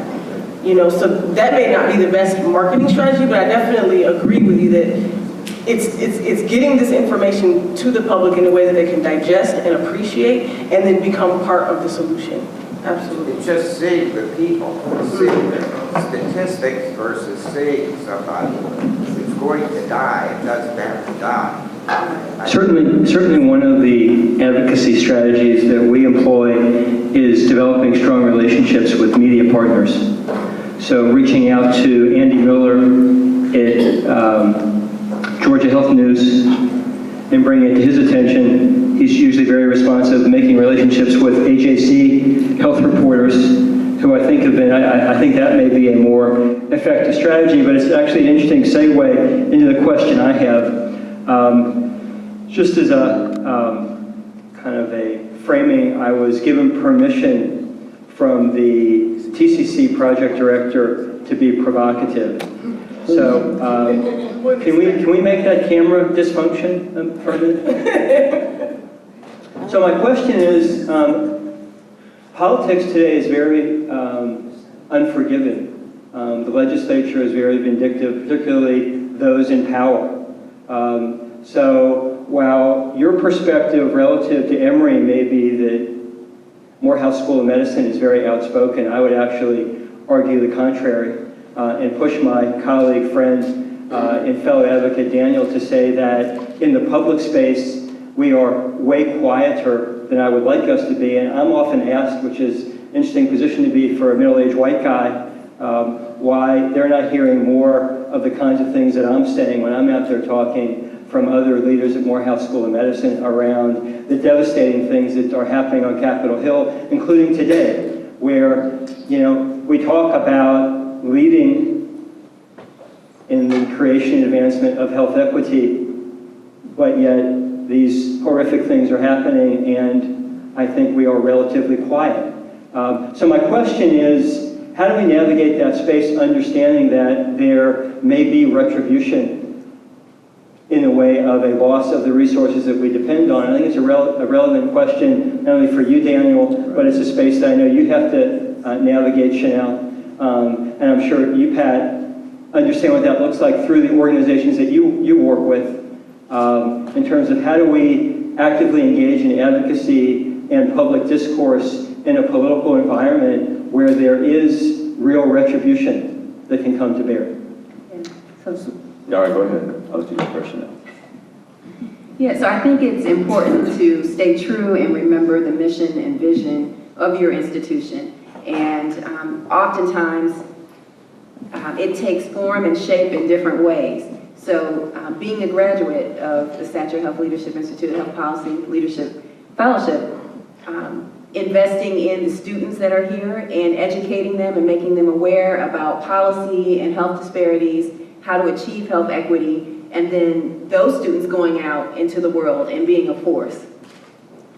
You know, so that may not be the best marketing strategy, but I definitely agree with you that it's getting this information to the public in a way that they can digest and appreciate and then become part of the solution. Absolutely. It's just seeing the people, seeing the statistics versus seeing somebody who's going to die and doesn't have to die. Certainly one of the advocacy strategies that we employ is developing strong relationships with media partners. So reaching out to Andy Miller at Georgia Health News and bringing it to his attention. He's usually very responsive, making relationships with AJC health reporters, who I think have been, I think that may be a more effective strategy, but it's actually an interesting segue into the question I have. Just as a kind of a framing, I was given permission from the TCC project director to be provocative. So can we make that camera dysfunction for a minute? So my question is, politics today is very unforgiving. The legislature is very vindictive, particularly those in power. So while your perspective relative to Emory may be that Morehouse School of Medicine is very outspoken, I would actually argue the contrary and push my colleague, friend, and fellow advocate Daniel to say that in the public space, we are way quieter than I would like us to be. And I'm often asked, which is an interesting position to be for a middle-aged white guy, why they're not hearing more of the kinds of things that I'm saying when I'm out there talking from other leaders at Morehouse School of Medicine around the devastating things that are happening on Capitol Hill, including today, where, you know, we talk about leading in the creation and advancement of health equity, but yet these horrific things are happening, and I think we are relatively quiet. So my question is, how do we navigate that space, understanding that there may be retribution in the way of a loss of the resources that we depend on? I think it's a relevant question, not only for you, Daniel, but it's a space that I know you have to navigate, Chanel, and I'm sure you, Pat, understand what that looks like through the organizations that you work with, in terms of how do we actively engage in advocacy and public discourse in a political environment where there is real retribution that can come to bear. Yara, go ahead. I'll do your question now. Yeah, so I think it's important to stay true and remember the mission and vision of your institution. And oftentimes, it takes form and shape in different ways. So being a graduate of the Satcher Health Leadership Institute of Health Policy Leadership fellowship, investing in the students that are here and educating them and making them aware about policy and health disparities, how to achieve health equity, and then those students going out into the world and being a force.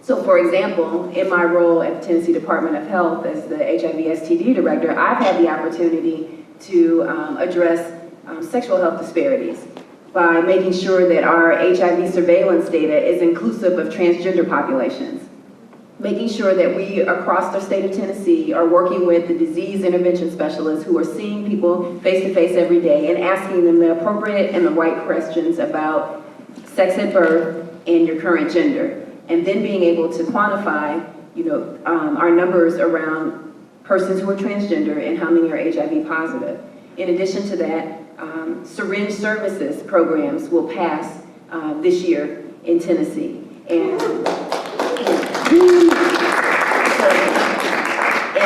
So for example, in my role at the Tennessee Department of Health as the HIV/STD director, I've had the opportunity to address sexual health disparities by making sure that our HIV surveillance data is inclusive of transgender populations. Making sure that we, across the state of Tennessee, are working with the disease intervention specialists who are seeing people face-to-face every day and asking them the appropriate and the right questions about sex at birth and your current gender. And then being able to quantify, our numbers around persons who are transgender and how many are HIV positive. In addition to that, syringe services programs will pass this year in Tennessee. And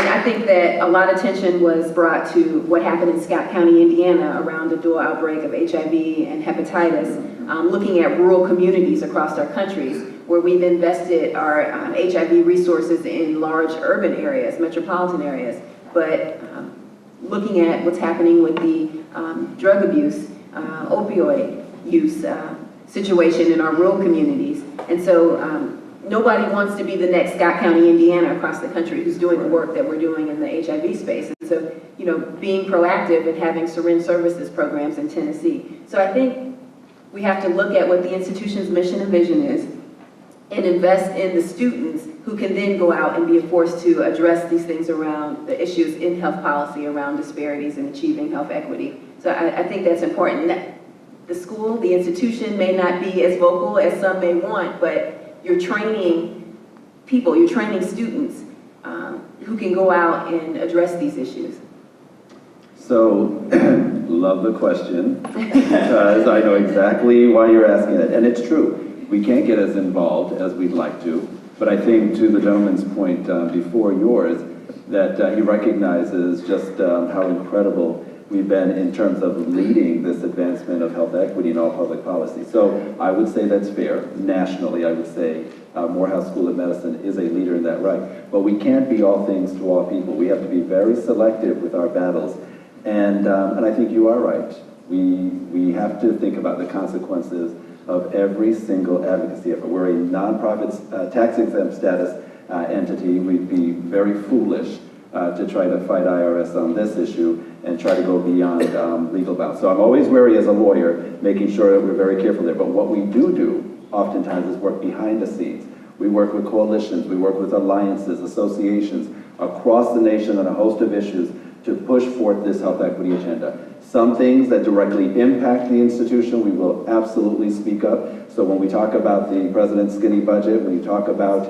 I think that a lot of attention was brought to what happened in Scott County, Indiana, around a dual outbreak of HIV and hepatitis, looking at rural communities across our countries, where we've invested our HIV resources in large urban areas, metropolitan areas, but looking at what's happening with the drug abuse, opioid use situation in our rural communities. And so nobody wants to be the next Scott County, Indiana across the country who's doing the work that we're doing in the HIV space. And so, being proactive and having syringe services programs in Tennessee. So I think we have to look at what the institution's mission and vision is and invest in the students who can then go out and be a force to address these things around the issues in health policy around disparities and achieving health equity. So I think that's important. The school, the institution may not be as vocal as some may want, but you're training people, you're training students who can go out and address these issues. So, love the question, because I know exactly why you're asking it, and it's true. We can't get as involved as we'd like to, but I think to the gentleman's point before yours, that he recognizes just how incredible we've been in terms of leading this advancement of health equity in all public policy. So I would say that's fair. Nationally, I would say Morehouse School of Medicine is a leader in that right. But we can't be all things to all people. We have to be very selective with our battles. And I think you are right. We have to think about the consequences of every single advocacy effort. We're a nonprofit tax-exempt status entity. We'd be very foolish to try to fight IRS on this issue and try to go beyond legal bounds. So I'm always wary as a lawyer, making sure that we're very careful there. But what we do oftentimes is work behind the scenes. We work with coalitions, we work with alliances, associations across the nation on a host of issues to push forth this health equity agenda. Some things that directly impact the institution, we will absolutely speak up. So when we talk about the president's skinny budget, when you talk about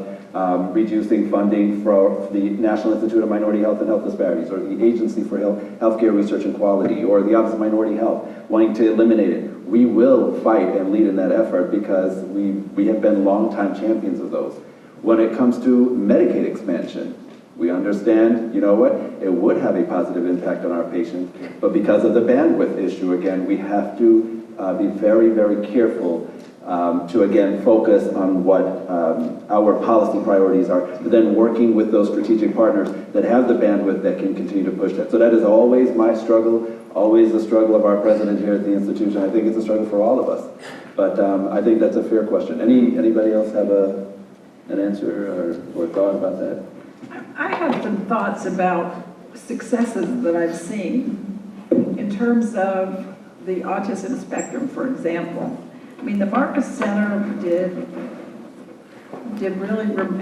reducing funding for the National Institute of Minority Health and Health Disparities, or the Agency for Healthcare Research and Quality, or the Office of Minority Health, wanting to eliminate it, we will fight and lead in that effort because we have been longtime champions of those. When it comes to Medicaid expansion, we understand, you know what, it would have a positive impact on our patients, but because of the bandwidth issue, again, we have to be very, very careful to, again, focus on what our policy priorities are, but then working with those strategic partners that have the bandwidth that can continue to push that. So that is always my struggle, always the struggle of our president here at the institution. I think it's a struggle for all of us. But I think that's a fair question. Anybody else have an answer or thought about that? I have some thoughts about successes that I've seen in terms of the autism spectrum, for example. I mean, the Marcus Center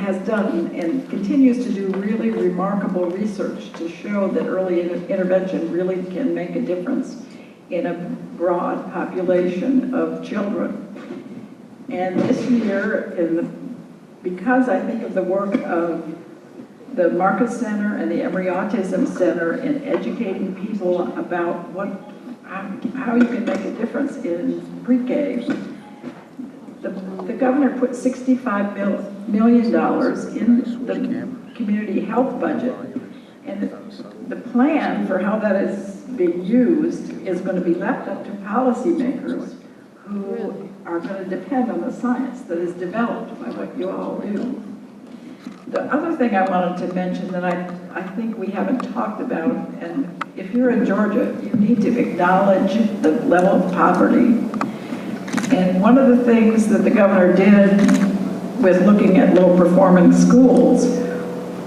has done and continues to do really remarkable research to show that early intervention really can make a difference in a broad population of children. And this year, because I think of the work of the Marcus Center and the Emory Autism Center in educating people about how you can make a difference in pre-K. The governor put $65 million in the community health budget, and the plan for how that is being used is going to be left up to policymakers who are going to depend on the science that is developed by what you all do. The other thing I wanted to mention that I think we haven't talked about, and if you're in Georgia, you need to acknowledge the level of poverty. And one of the things that the governor did with looking at low-performing schools,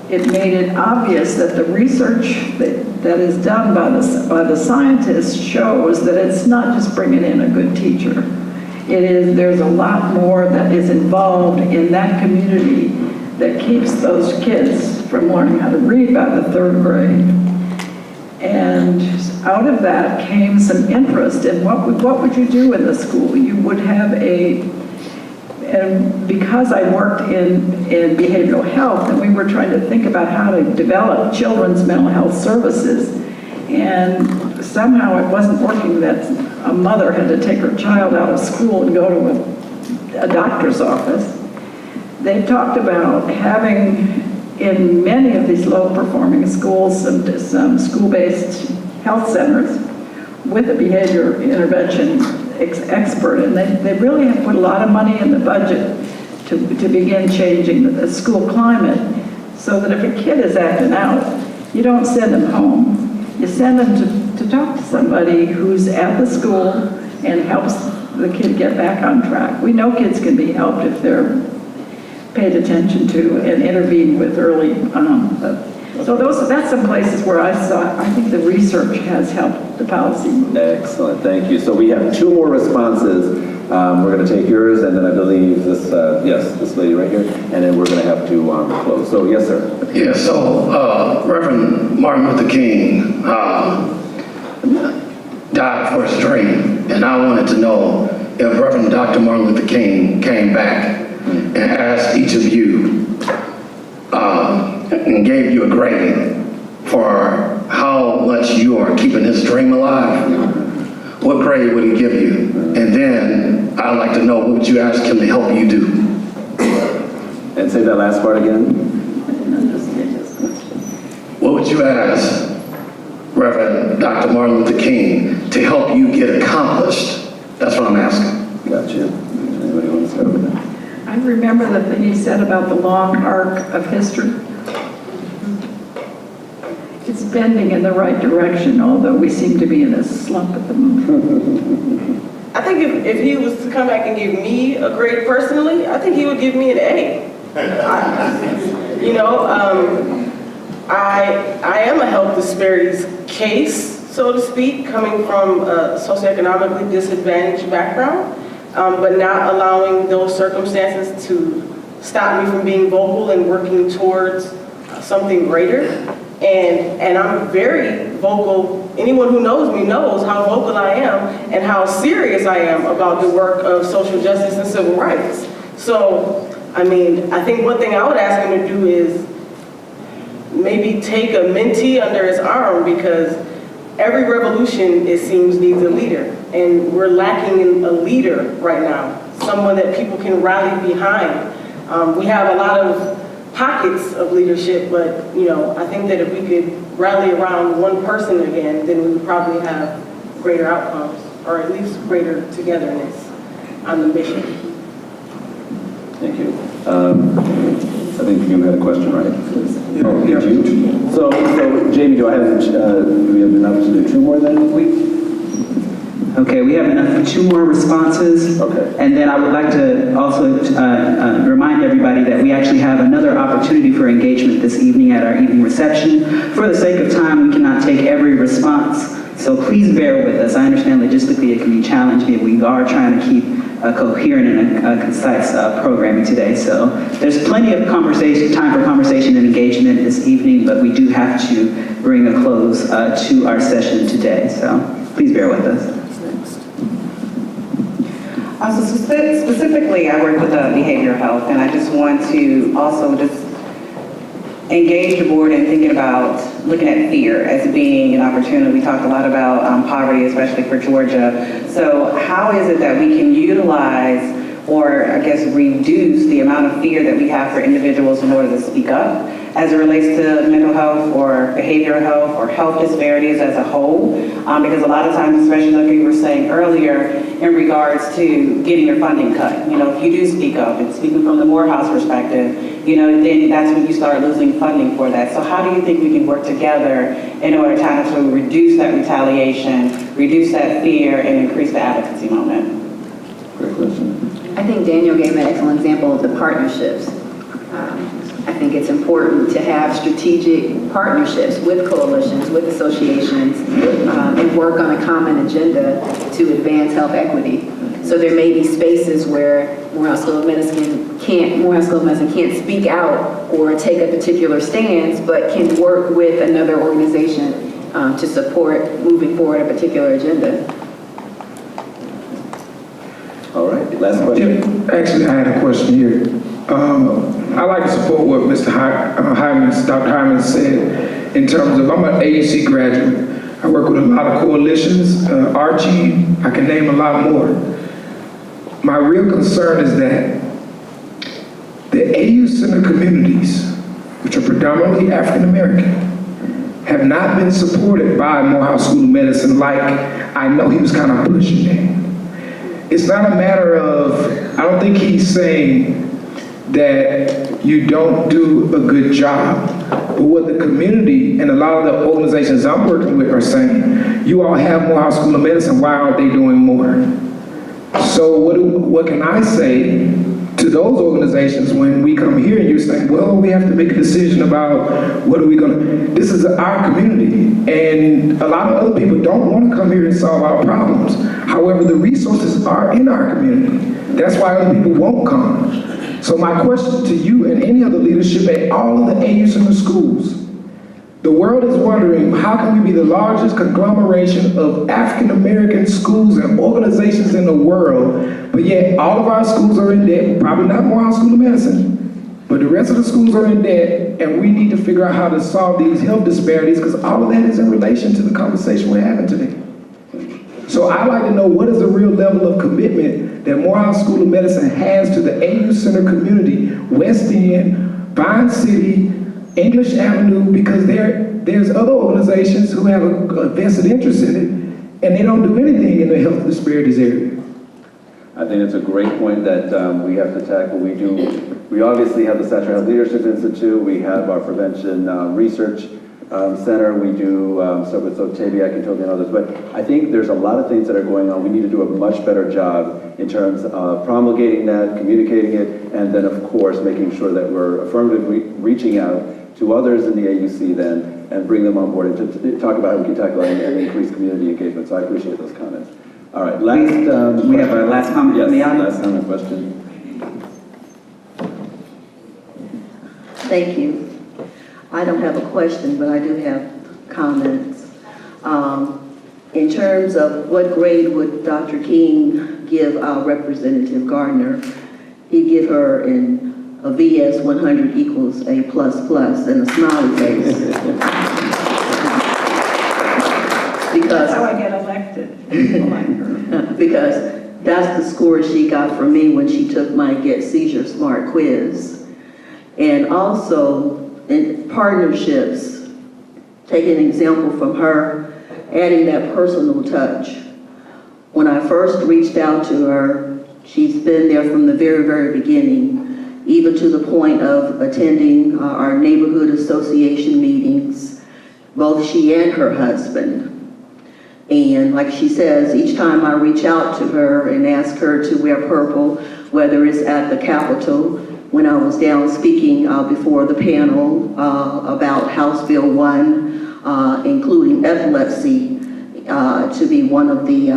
it made it obvious that the research that is done by the scientists shows that it's not just bringing in a good teacher. There's a lot more that is involved in that community that keeps those kids from learning how to read by the 3rd grade. And out of that came some interest in what would you do in the school? You would have and because I worked in behavioral health, and we were trying to think about how to develop children's mental health services, and somehow it wasn't working that a mother had to take her child out of school and go to a doctor's office. They talked about having, in many of these low-performing schools, some school-based health centers with a behavior intervention expert, and they really have put a lot of money in the budget to begin changing the school climate, so that if a kid is acting out, you don't send them home. You send them to talk to somebody who's at the school and helps the kid get back on track. We know kids can be helped if they're paid attention to and intervened with early on. So that's some places where I think the research has helped the policy move. Excellent, thank you. So we have 2 more responses. We're going to take yours, and then I believe this lady right here, and then we're going to have to close. So yes, sir. Yeah, so Reverend Martin Luther King died for his dream, and I wanted to know if Reverend Dr. Martin Luther King came back and asked each of you and gave you a grade for how much you are keeping his dream alive, what grade would he give you? And then I'd like to know, what would you ask him to help you do? And say that last part again. What would you ask Reverend Dr. Martin Luther King to help you get accomplished? That's what I'm asking. Gotcha. Anybody want to start with that? I remember the thing he said about the long arc of history. It's bending in the right direction, although we seem to be in a slump at the moment. I think if he was to come back and give me a grade personally, I think he would give me an A. I am a health disparities case, so to speak, coming from a socioeconomically disadvantaged background, but not allowing those circumstances to stop me from being vocal and working towards something greater. And I'm very vocal. Anyone who knows me knows how vocal I am and how serious I am about the work of social justice and civil rights. So, I mean, I think one thing I would ask him to do is maybe take a mentee under his arm, because every revolution, it seems, needs a leader. And we're lacking in a leader right now, someone that people can rally behind. We have a lot of pockets of leadership, but I think that if we could rally around one person again, then we would probably have greater outcomes, or at least greater togetherness on the mission. Thank you. I think you had a question, right? Oh, did you? So Jamie, do we have enough to do 2 more then? Okay, we have enough for 2 more responses. Okay. And then I would like to also remind everybody that we actually have another opportunity for engagement this evening at our evening reception. For the sake of time, we cannot take every response, so please bear with us. I understand logistically it can be challenging, but we are trying to keep a coherent and a concise programming today. So there's plenty of time for conversation and engagement this evening, but we do have to bring a close to our session today. So please bear with us. So specifically, I work with behavioral health, and I just want to also just engage the board in thinking about looking at fear as being an opportunity. We talked a lot about poverty, especially for Georgia. So how is it that we can utilize, or I guess reduce, the amount of fear that we have for individuals in order to speak up, as it relates to mental health or behavioral health or health disparities as a whole. Because a lot of times, especially like you were saying earlier, in regards to getting your funding cut, if you do speak up, and speaking from the Morehouse perspective, then that's when you start losing funding for that. So how do you think we can work together in order to reduce that retaliation, reduce that fear, and increase the advocacy moment? Great question. I think Daniel gave an excellent example of the partnerships. I think it's important to have strategic partnerships with coalitions, with associations, and work on a common agenda to advance health equity. So there may be spaces where Morehouse School of Medicine can't speak out or take a particular stance, but can work with another organization to support moving forward a particular agenda. All right, last question. Actually, I had a question here. I like to support what Mr. Dr. Hyman said in terms of, I'm an AUC graduate. I work with a lot of coalitions, Archie, I can name a lot more. My real concern is that the AU Center communities, which are predominantly African American, have not been supported by Morehouse School of Medicine like I know he was kind of pushing it. It's not a matter of, I don't think he's saying that you don't do a good job. But what the community and a lot of the organizations I'm working with are saying, you all have Morehouse School of Medicine, why aren't they doing more? So what can I say to those organizations when we come here and you're saying, well, we have to make a decision about what are we gonna, this is our community. And a lot of other people don't want to come here and solve our problems. However, the resources are in our community. That's why other people won't come. So my question to you and any other leadership at all of the AU Center schools, the world is wondering, how can we be the largest conglomeration of African American schools and organizations in the world, but yet all of our schools are in debt, probably not Morehouse School of Medicine, but the rest of the schools are in debt, and we need to figure out how to solve these health disparities, because all of that is in relation to the conversation we're having today. So I'd like to know, what is the real level of commitment that Morehouse School of Medicine has to the AU Center community, West End, Vine City, English Avenue, because there's other organizations who have a vested interest in it, and they don't do anything in the health disparities area. I think it's a great point that we have to tackle. We obviously have the Satcher Health Leadership Institute, we have our prevention research center, we do stuff with Octavia, Kentucky, and others, but I think there's a lot of things that are going on. We need to do a much better job in terms of promulgating that, communicating it, and then of course making sure that we're affirmatively reaching out to others in the AUC then and bring them on board and to talk about how we can tackle it and increase community engagement. So I appreciate those comments. All right, last we have a last comment from the audience. Last comment question. Thank you. I don't have a question, but I do have comments. In terms of what grade would Dr. King give our Representative Gardner, he'd give her a VS 100 equals A++ and a smiley face. Because That's how I get elected. People like her. because that's the score she got from me when she took my Get Seizure Smart quiz. And also, in partnerships, take an example from her, adding that personal touch. When I first reached out to her, she's been there from the very, very beginning, even to the point of attending our neighborhood association meetings, both she and her husband. And like she says, each time I reach out to her and ask her to wear purple, whether it's at the Capitol, when I was down speaking before the panel about House Bill 1, including epilepsy, to be one of the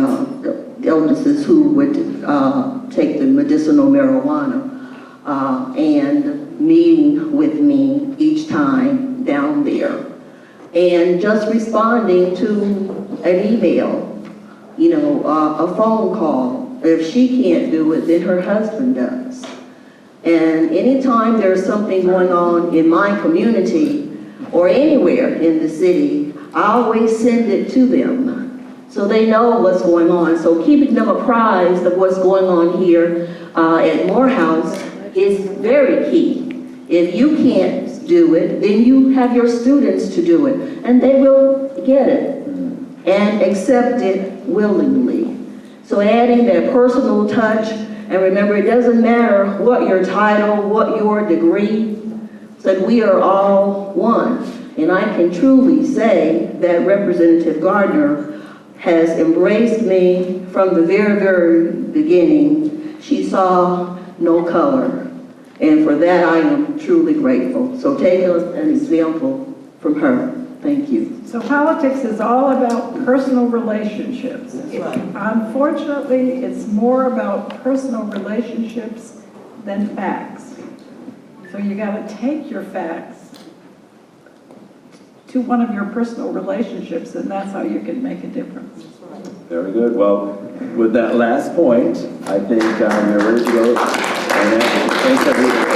illnesses who would take the medicinal marijuana, and meeting with me each time down there. And just responding to an email, a phone call. If she can't do it, then her husband does. And anytime there's something going on in my community or anywhere in the city, I always send it to them so they know what's going on. So keeping them apprised of what's going on here at Morehouse is very key. If you can't do it, then you have your students to do it, and they will get it and accept it willingly. So adding that personal touch, and remember, it doesn't matter what your title, what your degree, that we are all one. And I can truly say that Representative Gardner has embraced me from the very, very beginning. She saw no color. And for that, I am truly grateful. So take an example from her. Thank you. So politics is all about personal relationships. Unfortunately, it's more about personal relationships than facts. So you got to take your facts to one of your personal relationships, and that's how you can make a difference. Very good. Well, with that last point, I think we're ready to go. And thanks, everyone.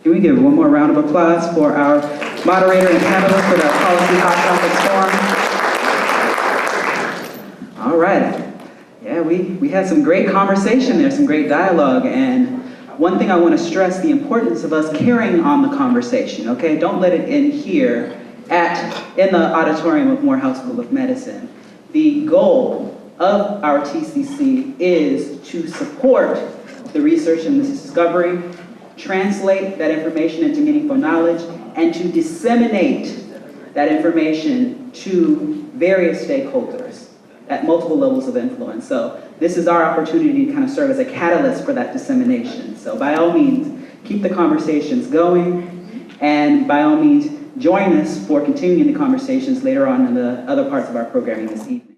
Can we give one more round of applause for our moderator and panelists for the Policy Hot Topics Forum? All right. Yeah, we had some great conversation there, some great dialogue, and one thing I want to stress, the importance of us carrying on the conversation, okay? Don't let it end here in the auditorium of Morehouse School of Medicine. The goal of our TCC is to support the research and the discovery, translate that information into meaningful knowledge, and to disseminate that information to various stakeholders at multiple levels of influence. So this is our opportunity to kind of serve as a catalyst for that dissemination. So by all means, keep the conversations going, and by all means, join us for continuing the conversations later on in the other parts of our programming this evening.